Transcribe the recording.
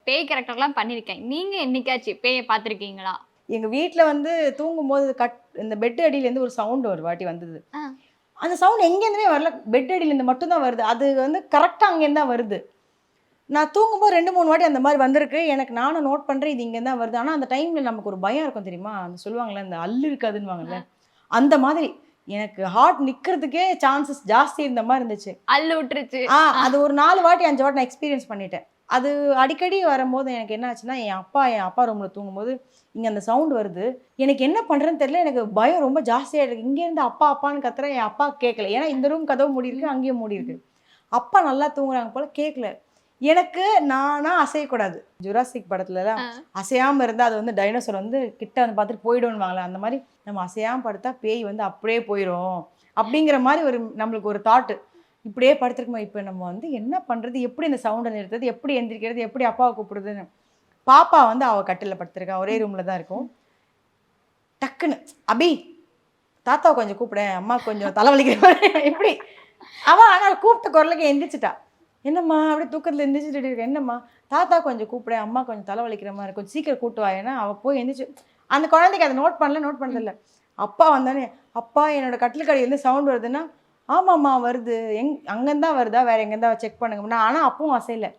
பேய் கேரக்டர்லாம் பண்ணியிருக்கேன். நீங்க என்னைக்காச்சும் பேய பார்த்துருக்கீங்களா? எங்க வீட்ல வந்து தூங்கும்போது இந்த பெட் அடியிலேருந்து ஒரு சவுண்ட் ஒரு வாட்டி வந்தது. ஆ. அந்த சவுண்ட் எங்கேருந்துமே வரல. பெட் அடியிலேருந்து மட்டும் தான் வருது. அது வந்து கரெக்ட்டா அங்கேருந்து தான் வருது. நான் தூங்கும்போது 2, 3 வாட்டி அந்த மாரி வந்திருக்கு. எனக்கு நானும் நோட் பண்றேன். இது இங்கேருந்து தான் வருது. ஆனா அந்த டைம்ல நமக்கு ஒரு பயம் இருக்கும் தெரியுமா? அந்த சொல்லுவாங்கல்ல, இந்த அல்லு இருக்காதுன்னுவாங்கல்ல. அந்த மாதிரி எனக்கு ஹார்ட் நிக்கிறதுக்கே சான்சஸ் ஜாஸ்தி இருந்த மாரி இருந்துச்சு. அள்ளு விட்டுருச்சு. அது ஒரு 4 வாட்டி 5 வாட்டி நான் எக்ஸ்பீரியன்ஸ் பண்ணிட்டேன். அது அடிக்கடி வரும்போது எனக்கு என்ன ஆச்சுன்னா, என் அப்பா ரூம்ல தூங்கும்போது, இங்க அந்த சவுண்ட் வருது. எனக்கு என்ன பண்றேன்னு தெரியல. எனக்கு பயம் ரொம்ப ஜாஸ்தியா இருக்கு. இங்கேருந்து அப்பா அப்பான்னு கத்துறேன். என் அப்பாக்கு கேட்கல. ஏன்னா இந்த ரூம் கதவு மூடியிருக்கு, அங்கேயும் மூடியிருக்கு. அப்பா நல்லா தூங்குறாங்க போல கேட்கல. எனக்கு நானா அசையக்கூடாது. ஜுராசிக் படத்துலலாம் ஆ. அசையாம இருந்தா அது வந்து டைனோசர் வந்து கிட்ட வந்து பார்த்துட்டு போயிடும்னுவாங்கல்ல. அந்த மாரி நம்ம அசையாம படுத்தா பேய் வந்து அப்படியே போயிரும். அப்படிங்கிற மாரி நம்மளுக்கு ஒரு தாட். இப்படியே படுத்துருக்குமா, இப்ப நம்ம வந்து என்ன பண்றது? எப்படி இந்த சவுண்ட நிறுத்துறது? எப்படி எந்திரிக்கிறது? எப்படி அப்பாவ கூப்பிடுறதுன்னு. பாப்பா வந்து அவ கட்டில்ல படுத்திருக்கா. ஒரே ம். ரூம்ல தான் இருக்கோம். ம். டக்குன்னு "அபி, தாத்தாவ கொஞ்சம் கூப்பிடேன். அம்மாக்கு கொஞ்சம் தலை வலிக்கிற மாரி" இப்படி. ஆனா கூப்பிட்ட குரலுக்கு எந்திரிச்சுட்டா. "என்னம்மா?" அப்படியே தூக்கத்துல எந்திரிச்சுட்டு இருக்கா. "என்னம்மா? தாத்தா கொஞ்சம் கூப்பிடேன். அம்மா கொஞ்சம் தலை வலிக்கிற மாரி இருக்கு. கொஞ்சம் சீக்கிரம் கூட்டு வாயேன்னா" அவ போய் எந்திரிச்சு அந்த குழந்தைக்கு அத நோட் ம். பண்ணதில்ல. அப்பா வந்தோனே, "அப்பா என்னோட கட்டிலுக்கு அடியிலருந்து சவுண்ட் வருதுன்னா" "ஆமாம்மா வருது. அங்கருந்து தான் வருதா? வேற எங்கேருந்தா செக் பண்ணுங்க." நான் ஆனா அப்பவும் அசையல.